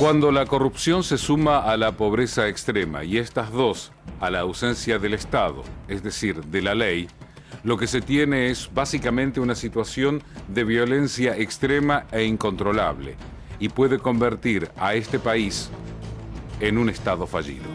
Cuando la corrupción se suma a la pobreza extrema y estas dos a la ausencia del Estado, es decir, de la ley, lo que se tiene es básicamente una situación de violencia extrema e incontrolable y puede convertir a este país en un Estado fallido.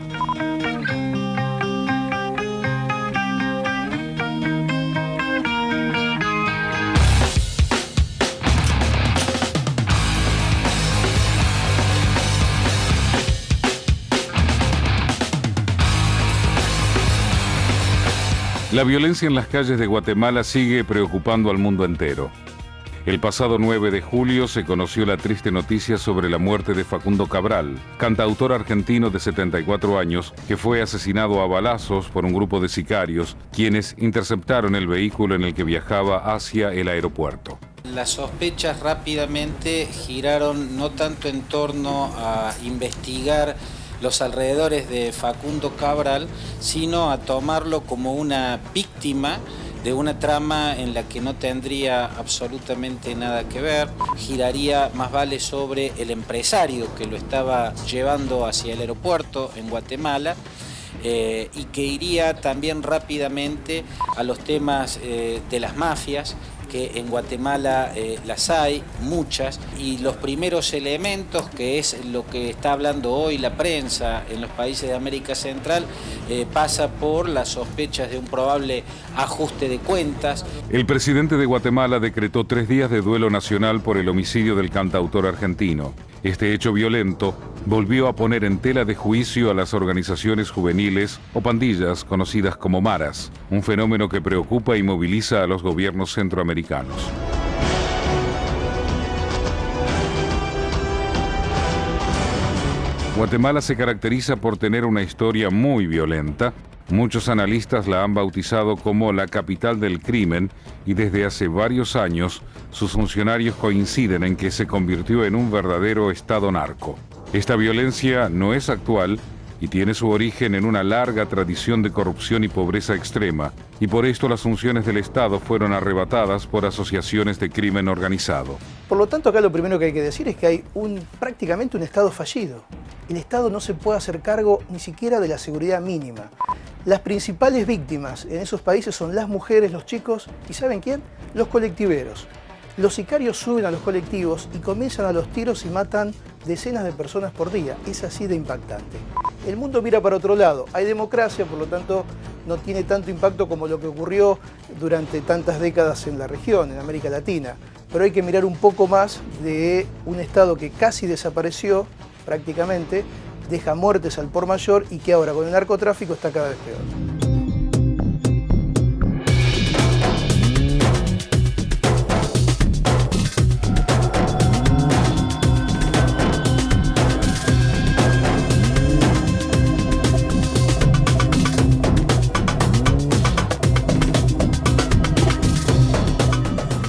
La violencia en las calles de Guatemala sigue preocupando al mundo entero. El pasado 9 de julio se conoció la triste noticia sobre la muerte de Facundo Cabral, cantautor argentino de 74 años, que fue asesinado a balazos por un grupo de sicarios, quienes interceptaron el vehículo en el que viajaba hacia el aeropuerto. Las sospechas rápidamente giraron no tanto en torno a investigar los alrededores de Facundo Cabral, sino a tomarlo como una víctima de una trama en la que no tendría absolutamente nada que ver. Giraría más vale sobre el empresario que lo estaba llevando hacia el aeropuerto en Guatemala, y que iría también rápidamente a los temas de las mafias, que en Guatemala las hay, muchas, y los primeros elementos, que es lo que está hablando hoy la prensa en los países de América Central, pasa por las sospechas de un probable ajuste de cuentas. El presidente de Guatemala decretó 3 días de duelo nacional por el homicidio del cantautor argentino. Este hecho violento volvió a poner en tela de juicio a las organizaciones juveniles o pandillas conocidas como maras, un fenómeno que preocupa y moviliza a los gobiernos centroamericanos. Guatemala se caracteriza por tener una historia muy violenta. Muchos analistas la han bautizado como la capital del crimen y desde hace varios años sus funcionarios coinciden en que se convirtió en un verdadero estado narco. Esta violencia no es actual y tiene su origen en una larga tradición de corrupción y pobreza extrema, y por esto las funciones del Estado fueron arrebatadas por asociaciones de crimen organizado. Por lo tanto, acá lo primero que hay que decir es que hay prácticamente un Estado fallido. El Estado no se puede hacer cargo ni siquiera de la seguridad mínima. Las principales víctimas en esos países son las mujeres, los chicos y ¿saben quién? Los colectiveros. Los sicarios suben a los colectivos y comienzan a los tiros y matan decenas de personas por día. Es así de impactante. El mundo mira para otro lado. Hay democracia, por lo tanto no tiene tanto impacto como lo que ocurrió durante tantas décadas en la región, en América Latina. Pero hay que mirar un poco más de un Estado que casi desapareció prácticamente, deja muertes al por mayor y que ahora con el narcotráfico está cada vez peor.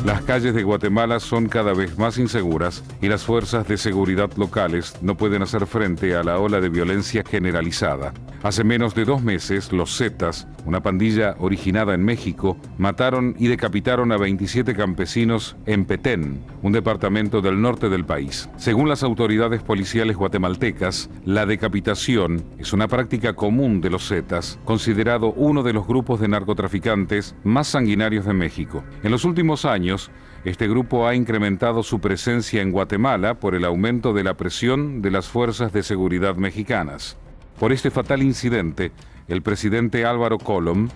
Las calles de Guatemala son cada vez más inseguras y las fuerzas de seguridad locales no pueden hacer frente a la ola de violencia generalizada. Hace menos de 2 meses, los Zetas, una pandilla originada en México, mataron y decapitaron a 27 campesinos en Petén, un departamento del norte del país. Según las autoridades policiales guatemaltecas, la decapitación es una práctica común de los Zetas, considerado uno de los grupos de narcotraficantes más sanguinarios de México. En los últimos años, este grupo ha incrementado su presencia en Guatemala por el aumento de la presión de las fuerzas de seguridad mexicanas. Por este fatal incidente, el presidente Álvaro Colom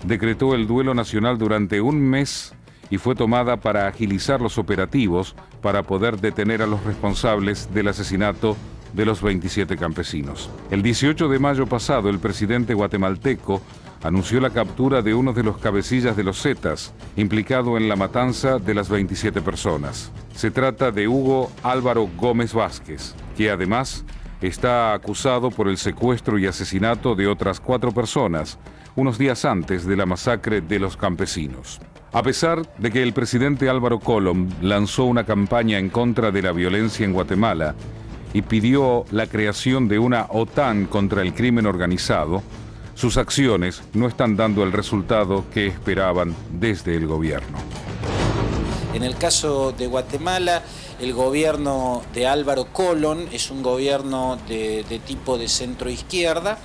decretó el duelo nacional durante 1 mes y fue tomada para agilizar los operativos para poder detener a los responsables del asesinato de los 27 campesinos. El 18 de mayo pasado, el presidente guatemalteco anunció la captura de uno de los cabecillas de los Zetas, implicado en la matanza de las 27 personas. Se trata de Hugo Álvaro Gómez Vázquez, que además está acusado por el secuestro y asesinato de otras 4 personas, unos días antes de la masacre de los campesinos. A pesar de que el presidente Álvaro Colom lanzó una campaña en contra de la violencia en Guatemala y pidió la creación de una OTAN contra el crimen organizado, sus acciones no están dando el resultado que esperaban desde el gobierno. En el caso de Guatemala, el gobierno de Álvaro Colón es un gobierno de tipo de centro-izquierda,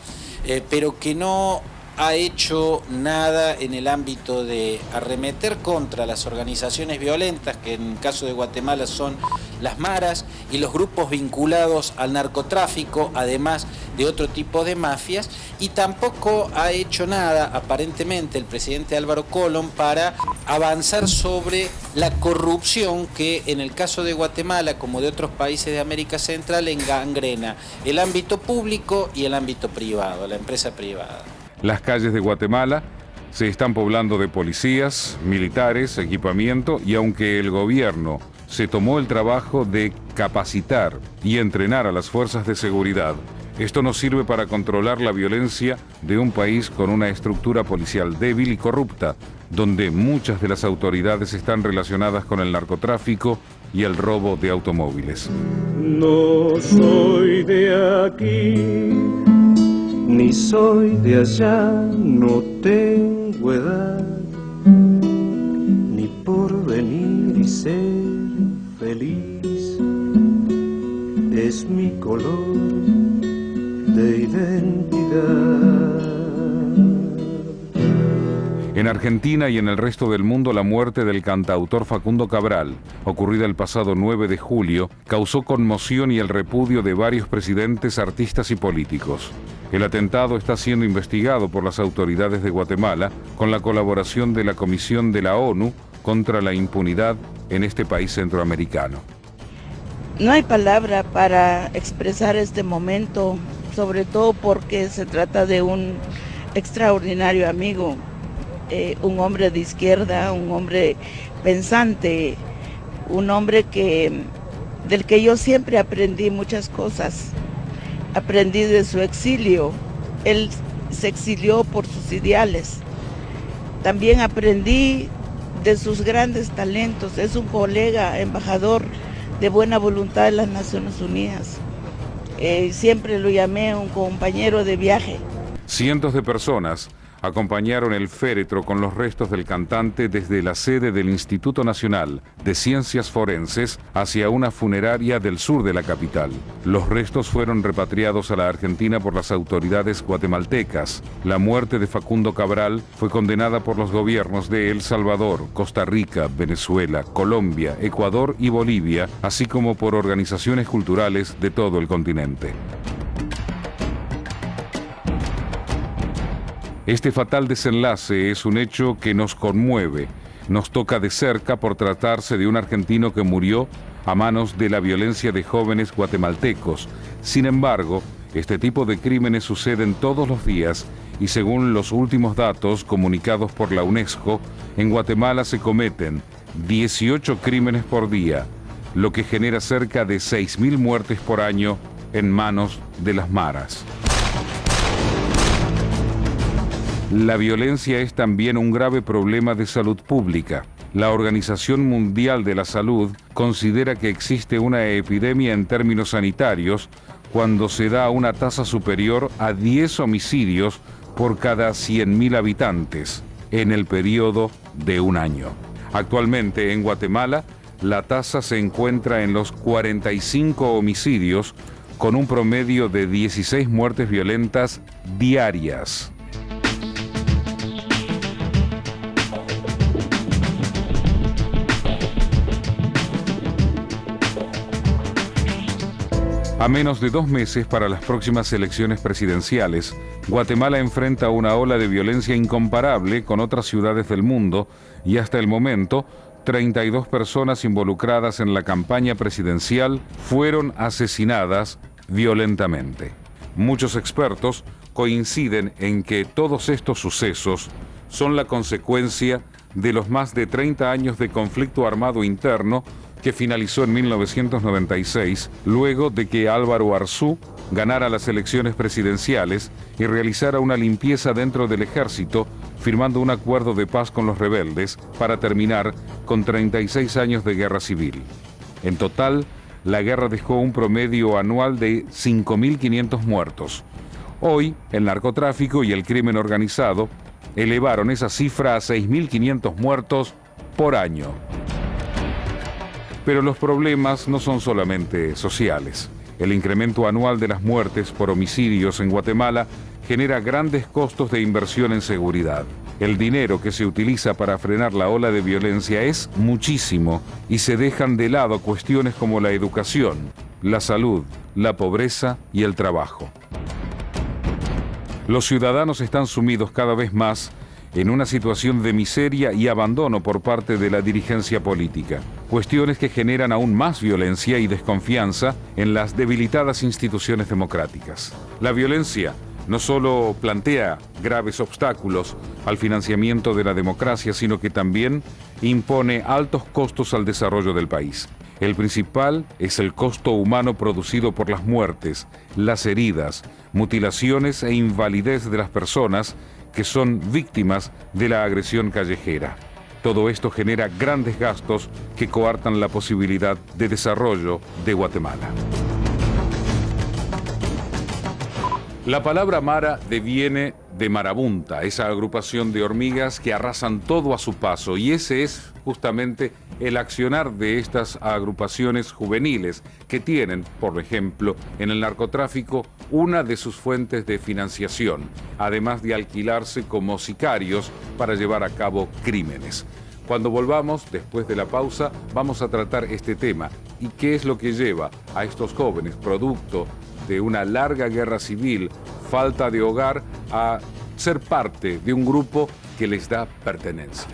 pero que no ha hecho nada en el ámbito de arremeter contra las organizaciones violentas, que en el caso de Guatemala son las maras y los grupos vinculados al narcotráfico, además de otro tipo de mafias, y tampoco ha hecho nada, aparentemente, el presidente Álvaro Colón para avanzar sobre la corrupción que en el caso de Guatemala, como de otros países de América Central, engangrena el ámbito público y el ámbito privado, la empresa privada. Las calles de Guatemala se están poblando de policías, militares, equipamiento, y aunque el gobierno se tomó el trabajo de capacitar y entrenar a las fuerzas de seguridad, esto no sirve para controlar la violencia de un país con una estructura policial débil y corrupta, donde muchas de las autoridades están relacionadas con el narcotráfico y el robo de automóviles. No soy de aquí, ni soy de allá, no tengo edad, ni por venir y ser feliz, es mi color de identidad. En Argentina y en el resto del mundo, la muerte del cantautor Facundo Cabral, ocurrida el pasado 9 de julio, causó conmoción y el repudio de varios presidentes, artistas y políticos. El atentado está siendo investigado por las autoridades de Guatemala con la colaboración de la Comisión de la ONU contra la impunidad en este país centroamericano. No hay palabra para expresar este momento, sobre todo porque se trata de un extraordinario amigo, un hombre de izquierda, un hombre pensante, un hombre del que yo siempre aprendí muchas cosas. Aprendí de su exilio, él se exilió por sus ideales. También aprendí de sus grandes talentos, es un colega, embajador de buena voluntad de las Naciones Unidas. Siempre lo llamé un compañero de viaje. Cientos de personas acompañaron el féretro con los restos del cantante desde la sede del Instituto Nacional de Ciencias Forenses hacia una funeraria del sur de la capital. Los restos fueron repatriados a la Argentina por las autoridades guatemaltecas. La muerte de Facundo Cabral fue condenada por los gobiernos de El Salvador, Costa Rica, Venezuela, Colombia, Ecuador y Bolivia, así como por organizaciones culturales de todo el continente. Este fatal desenlace es un hecho que nos conmueve, nos toca de cerca por tratarse de un argentino que murió a manos de la violencia de jóvenes guatemaltecos. Sin embargo, este tipo de crímenes suceden todos los días y según los últimos datos comunicados por la UNESCO, en Guatemala se cometen 18 crímenes por día, lo que genera cerca de 6.000 muertes por año en manos de las maras. La violencia es también un grave problema de salud pública. La Organización Mundial de la Salud considera que existe una epidemia en términos sanitarios cuando se da una tasa superior a 10 homicidios por cada 100.000 habitantes en el periodo de un año. Actualmente en Guatemala, la tasa se encuentra en los 45 homicidios con un promedio de 16 muertes violentas diarias. A menos de 2 meses para las próximas elecciones presidenciales, Guatemala enfrenta una ola de violencia incomparable con otras ciudades del mundo y hasta el momento, 32 personas involucradas en la campaña presidencial fueron asesinadas violentamente. Muchos expertos coinciden en que todos estos sucesos son la consecuencia de los más de 30 años de conflicto armado interno que finalizó en 1996, luego de que Álvaro Arzú ganara las elecciones presidenciales y realizara una limpieza dentro del ejército, firmando un acuerdo de paz con los rebeldes para terminar con 36 años de guerra civil. En total, la guerra dejó un promedio anual de 5.500 muertos. Hoy, el narcotráfico y el crimen organizado elevaron esa cifra a 6.500 muertos por año. Pero los problemas no son solamente sociales. El incremento anual de las muertes por homicidios en Guatemala genera grandes costos de inversión en seguridad. El dinero que se utiliza para frenar la ola de violencia es muchísimo y se dejan de lado cuestiones como la educación, la salud, la pobreza y el trabajo. Los ciudadanos están sumidos cada vez más en una situación de miseria y abandono por parte de la dirigencia política, cuestiones que generan aún más violencia y desconfianza en las debilitadas instituciones democráticas. La violencia no solo plantea graves obstáculos al financiamiento de la democracia, sino que también impone altos costos al desarrollo del país. El principal es el costo humano producido por las muertes, las heridas, mutilaciones e invalidez de las personas que son víctimas de la agresión callejera. Todo esto genera grandes gastos que coartan la posibilidad de desarrollo de Guatemala. La palabra mara deviene de marabunta, esa agrupación de hormigas que arrasan todo a su paso, y ese es justamente el accionar de estas agrupaciones juveniles que tienen, por ejemplo, en el narcotráfico, una de sus fuentes de financiación, además de alquilarse como sicarios para llevar a cabo crímenes. Cuando volvamos, después de la pausa, vamos a tratar este tema y qué es lo que lleva a estos jóvenes, producto de una larga guerra civil, falta de hogar, a ser parte de un grupo que les da pertenencia.